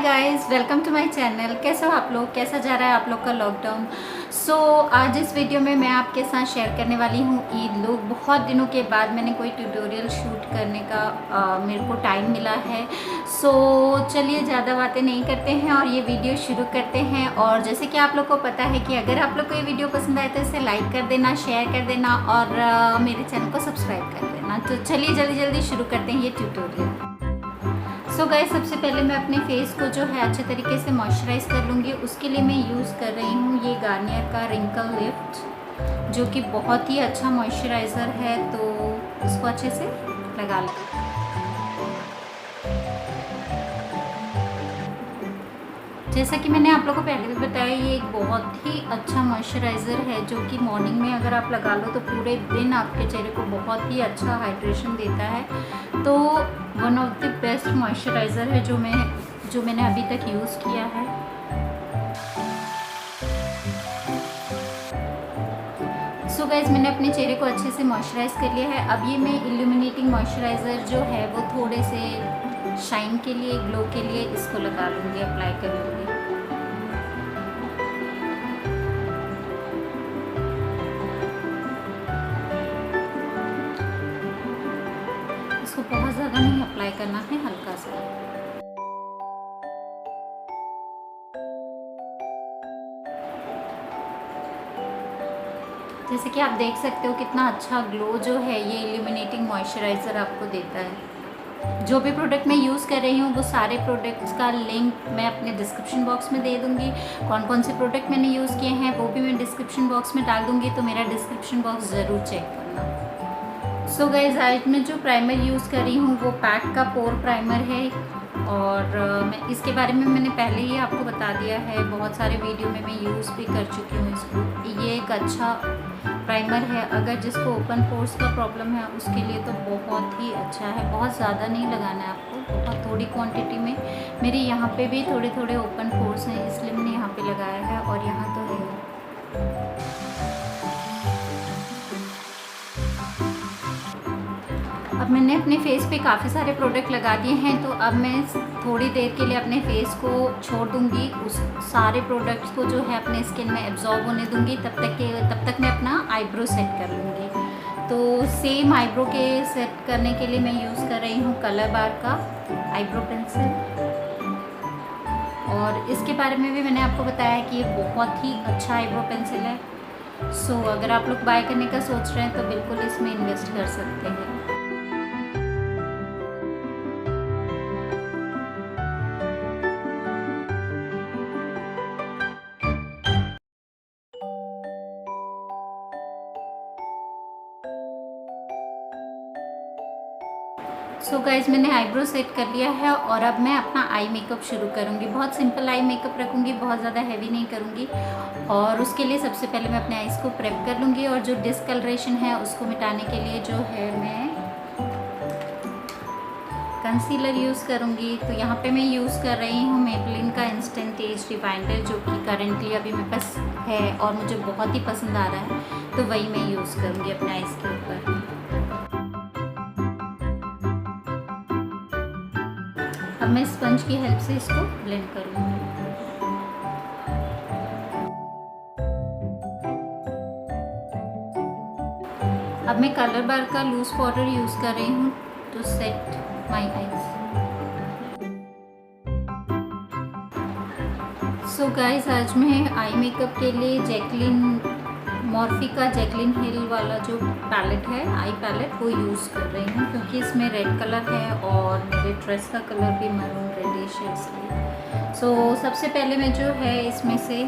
Guys, welcome to my channel. कैसे हो आप लोग? कैसा जा रहा है आप लोग का लॉकडाउन? आज इस वीडियो में मैं आपके साथ शेयर करने वाली हूँ ईद लुक। बहुत दिनों के बाद मैंने कोई ट्यूटोरियल शूट करने का मेरे को टाइम मिला है। चलिए ज़्यादा बातें नहीं करते हैं और ये वीडियो शुरू करते हैं। और जैसे कि आप लोग को पता है कि अगर आप लोग को ये वीडियो पसंद आए तो इसे लाइक कर देना, शेयर कर देना और मेरे चैनल को सब्सक्राइब कर देना। तो चलिए जल्दी जल्दी शुरू करते हैं ये ट्यूटोरियल। गाइस, सबसे पहले मैं अपने फेस को जो है अच्छे तरीके से मॉइस्चराइज कर लूँगी। उसके लिए मैं यूज़ कर रही हूँ ये गार्नियर का रिंकल लिफ्ट, जो कि बहुत ही अच्छा मॉइस्चराइज़र है। तो इसको अच्छे से लगा लें। जैसा कि मैंने आप लोगों को पहले भी बताया, ये एक बहुत ही अच्छा मॉइस्चराइज़र है जो कि मॉर्निंग में अगर आप लगा लो तो पूरे दिन आपके चेहरे को बहुत ही अच्छा हाइड्रेशन देता है। तो one of the best moisturiser है जो मैंने अभी तक यूज़ किया है। गाइस, मैंने अपने चेहरे को अच्छे से मॉइस्चराइज़ कर लिया है। अब ये मैं इल्यूमिनेटिंग मॉइस्चराइज़र जो है वो थोड़े से शाइन के लिए, ग्लो के लिए इसको लगा लूँगी, अप्लाई कर लूँगी। इसको बहुत ज़्यादा नहीं अप्लाई करना है, हल्का सा। जैसे कि आप देख सकते हो कितना अच्छा ग्लो जो है ये इल्यूमिनेटिंग मॉइस्चराइज़र आपको देता है। जो भी प्रोडक्ट मैं यूज़ कर रही हूँ वो सारे प्रोडक्ट्स का लिंक मैं अपने डिस्क्रिप्शन बॉक्स में दे दूँगी। कौन कौन से प्रोडक्ट मैंने यूज़ किए हैं वो भी मैं डिस्क्रिप्शन बॉक्स में डाल दूँगी, तो मेरा डिस्क्रिप्शन बॉक्स ज़रूर चेक करना। गाइस, आज मैं जो प्राइमर यूज़ कर रही हूँ वो पैक का पोर प्राइमर है। और मैं इसके बारे में मैंने पहले ही आपको बता दिया है, बहुत सारे वीडियो में मैं यूज़ भी कर चुकी हूँ इसको। ये एक अच्छा प्राइमर है, अगर जिसको ओपन पोर्स का प्रॉब्लम है उसके लिए तो बहुत ही अच्छा है। बहुत ज़्यादा नहीं लगाना है आपको, बहुत थोड़ी क्वांटिटी में। मेरे यहाँ पे भी थोड़े थोड़े ओपन पोर्स हैं, इसलिए मैंने यहाँ पे लगाया है और यहाँ तो है। अब मैंने अपने फेस पे काफ़ी सारे प्रोडक्ट लगा दिए हैं, तो अब मैं थोड़ी देर के लिए अपने फेस को छोड़ दूँगी। उस सारे प्रोडक्ट्स को जो है अपने स्किन में एब्जॉर्ब होने दूँगी। तब तक मैं अपना आईब्रो सेट कर लूँगी। तो सेम आईब्रो के सेट करने के लिए मैं यूज़ कर रही हूँ कलरबार का आईब्रो पेंसिल। और इसके बारे में भी मैंने आपको बताया कि ये बहुत ही अच्छा आईब्रो पेंसिल है। अगर आप लोग बाय करने का सोच रहे हैं तो बिल्कुल इसमें इन्वेस्ट कर सकते हैं। गाइज, मैंने आईब्रो सेट कर लिया है और अब मैं अपना आई मेकअप शुरू करूँगी। बहुत सिंपल आई मेकअप रखूँगी, बहुत ज़्यादा हैवी नहीं करूँगी। और उसके लिए सबसे पहले मैं अपने आईज़ को प्रेप कर लूँगी और जो डिसकलरेशन है उसको मिटाने के लिए जो है मैं कंसीलर यूज़ करूँगी। तो यहाँ पे मैं यूज़ कर रही हूँ मेबेलिन का इंस्टेंट एज रिवाइंडर, जो कि करेंटली अभी मेरे पास है और मुझे बहुत ही पसंद आ रहा है, तो वही मैं यूज़ करूँगी अपने आईज़ के ऊपर। अब मैं स्पंज की हेल्प से इसको ब्लेंड करूँगी। अब मैं कलर बार का लूज पाउडर यूज़ कर रही हूँ to set my eyes. Guys, आज मैं आई मेकअप के लिए मॉर्फी का जैकलीन हिल वाला जो पैलेट है, आई पैलेट, वो यूज़ कर रही हूँ क्योंकि इसमें रेड कलर है और मेरे ड्रेस का कलर भी मरून रेडिश है, इसलिए। सबसे पहले मैं जो है इसमें से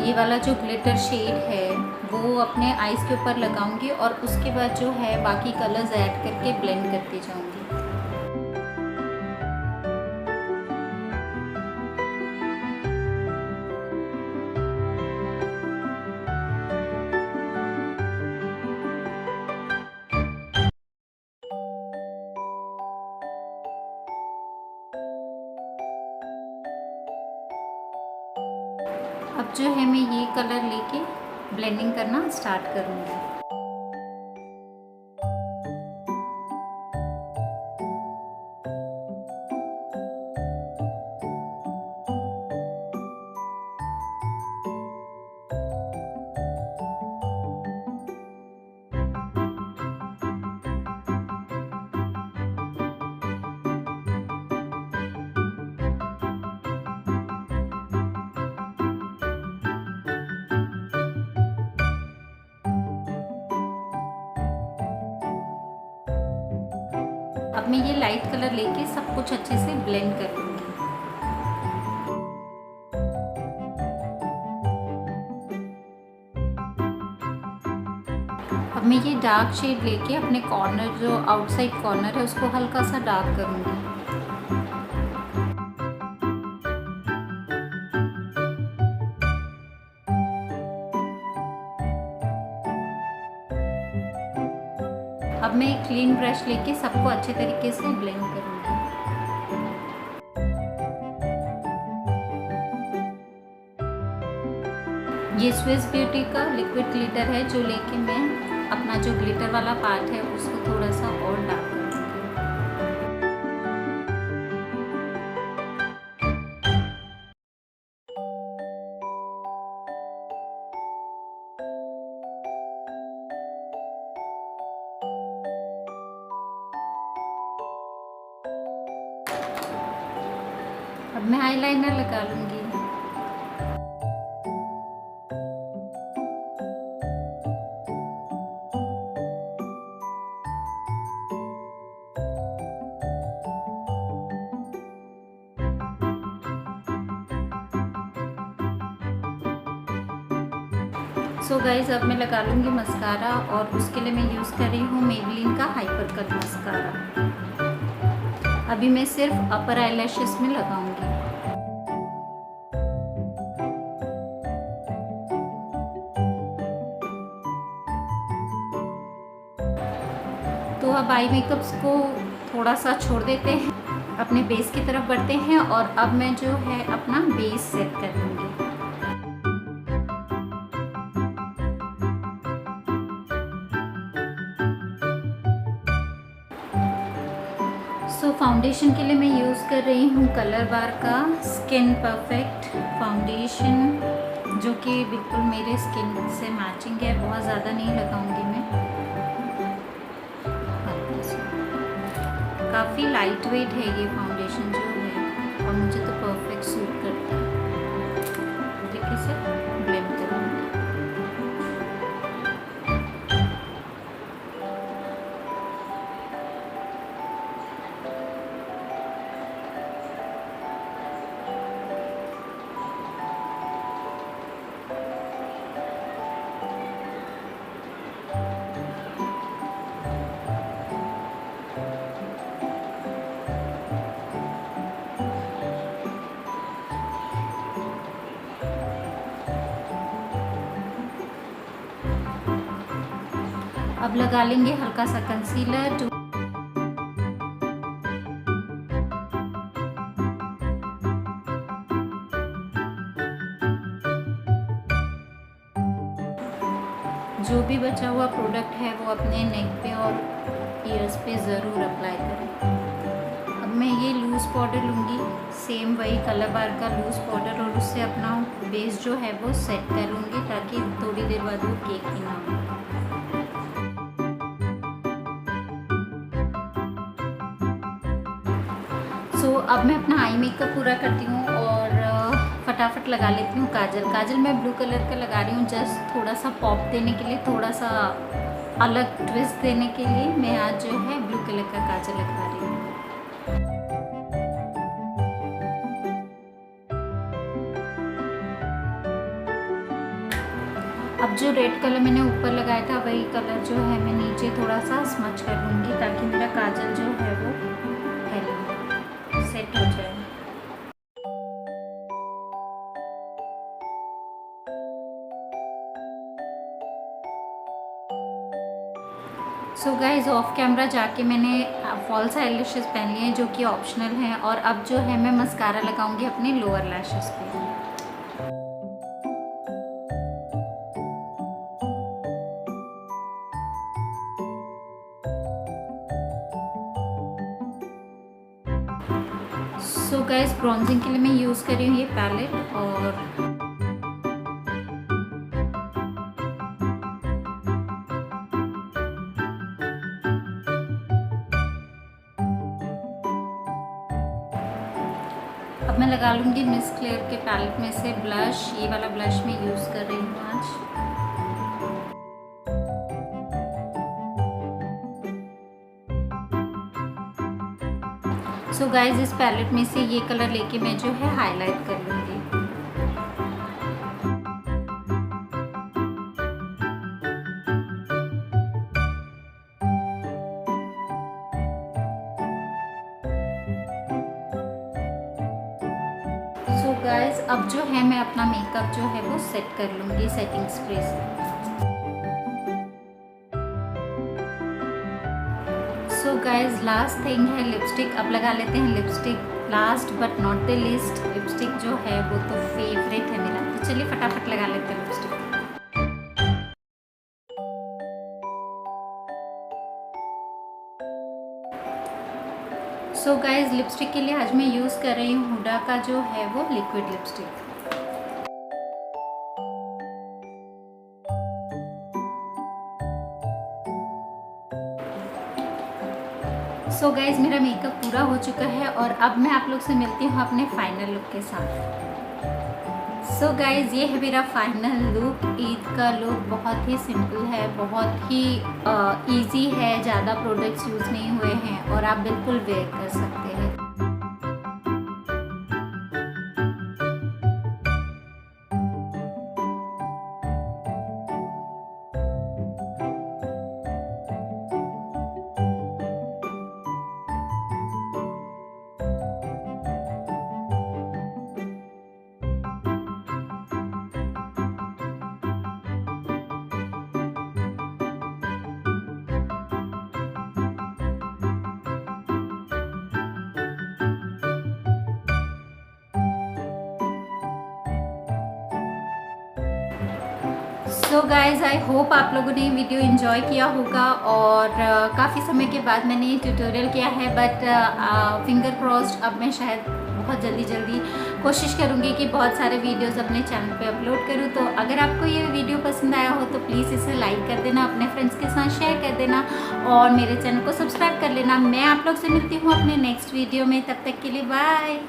ये वाला जो ग्लिटर शेड है वो अपने आईज़ के ऊपर लगाऊंगी और उसके बाद जो है बाकी कलर्स ऐड करके ब्लेंड करती जाऊंगी। अब जो है मैं ये कलर लेके ब्लेंडिंग करना स्टार्ट करूँगी। अब मैं ये लाइट कलर लेके सब कुछ अच्छे से ब्लेंड कर लूँगी। अब मैं ये डार्क शेड लेके अपने कॉर्नर, जो आउटसाइड कॉर्नर है, उसको हल्का सा डार्क करूँगी। अब मैं एक क्लीन ब्रश लेके सबको अच्छे तरीके से ब्लेंड करूँगी। ये स्विस ब्यूटी का लिक्विड ग्लिटर है, जो लेके मैं अपना जो ग्लिटर वाला पार्ट है उसको थोड़ा सा और डार्क करूँगी। अब मैं आईलाइनर लगा लूँगी। सो गाइज, अब मैं लगा लूँगी मस्कारा, और उसके लिए मैं यूज़ कर रही हूँ मेबेलिन का हाइपर कट मस्कारा। अभी मैं सिर्फ अपर आईलैशेस में लगाऊंगी। तो अब आई मेकअप्स को थोड़ा सा छोड़ देते हैं, अपने बेस की तरफ बढ़ते हैं, और अब मैं जो है अपना बेस सेट कर लूँगी। सो फाउंडेशन के लिए मैं यूज़ कर रही हूँ कलर बार का स्किन परफेक्ट फाउंडेशन, जो कि बिल्कुल मेरे स्किन से मैचिंग है। बहुत ज़्यादा नहीं लगाऊंगी मैं, काफ़ी लाइट वेट है ये फाउंडेशन जो है, और मुझे तो परफेक्ट सूट करता है। देखिए से ब्लेंड करूँगी। अब लगा लेंगे हल्का सा कंसीलर। जो भी बचा हुआ प्रोडक्ट है वो अपने नेक पे और ईयर्स पे ज़रूर अप्लाई करें। अब मैं ये लूज़ पाउडर लूँगी, सेम वही कलर बार का लूज़ पाउडर, और उससे अपना बेस जो है वो सेट कर लूँगी, ताकि थोड़ी देर बाद वो केक ही ना हो। सो अब मैं अपना आई मेकअप पूरा करती हूँ, और फटाफट लगा लेती हूँ काजल। काजल मैं ब्लू कलर का लगा रही हूँ, जस्ट थोड़ा सा पॉप देने के लिए, थोड़ा सा अलग ट्विस्ट देने के लिए मैं आज जो है ब्लू कलर का काजल लगा रही हूँ। अब जो रेड कलर मैंने ऊपर लगाया था, वही कलर जो है मैं नीचे थोड़ा सा स्मच कर लूँगी, ताकि मेरा काजल जो है वो सेट हो जाए। सो गाइज, ऑफ कैमरा जाके मैंने फॉल्स आईलैशेस पहन लिए हैं, जो कि ऑप्शनल हैं, और अब जो है मैं मस्कारा लगाऊंगी अपने लोअर लैशेस पे। सो गाइज, ब्रॉन्जिंग के लिए मैं यूज़ कर रही हूँ ये पैलेट, और अब मैं लगा लूँगी मिस क्लेयर के पैलेट में से ब्लश। ये वाला ब्लश मैं यूज़ कर रही हूँ आज। सो गाइज इस पैलेट में से ये कलर लेके मैं जो है हाईलाइट कर लूँगी। सो गाइज अब जो है मैं अपना मेकअप जो है वो सेट कर लूँगी सेटिंग स्प्रे से। सो गाइज लास्ट थिंग है लिपस्टिक। अब लगा लेते हैं lipstick. Last but not the least, lipstick जो है वो तो फेवरेट है मेरा, तो चलिए फटाफट लगा लेते हैं लिपस्टिक। सो गाइज लिपस्टिक के लिए आज मैं यूज़ कर रही हूँ हुडा का जो है वो लिक्विड लिपस्टिक। सो गाइज मेरा मेकअप पूरा हो चुका है और अब मैं आप लोग से मिलती हूँ अपने फाइनल लुक के साथ। सो गाइज ये है मेरा फाइनल लुक। ईद का लुक बहुत ही सिंपल है, बहुत ही इजी है, ज़्यादा प्रोडक्ट्स यूज़ नहीं हुए हैं और आप बिल्कुल वेयर कर सकते हैं। सो गाइज़ आई होप आप लोगों ने वीडियो एंजॉय किया होगा और काफ़ी समय के बाद मैंने ये ट्यूटोरियल किया है, बट फिंगर क्रॉस्ड अब मैं शायद बहुत जल्दी कोशिश करूँगी कि बहुत सारे वीडियोस अपने चैनल पे अपलोड करूँ। तो अगर आपको ये वीडियो पसंद आया हो तो प्लीज़ इसे लाइक कर देना, अपने फ्रेंड्स के साथ शेयर कर देना और मेरे चैनल को सब्सक्राइब कर लेना। मैं आप लोग से मिलती हूँ अपने नेक्स्ट वीडियो में, तब तक के लिए बाय।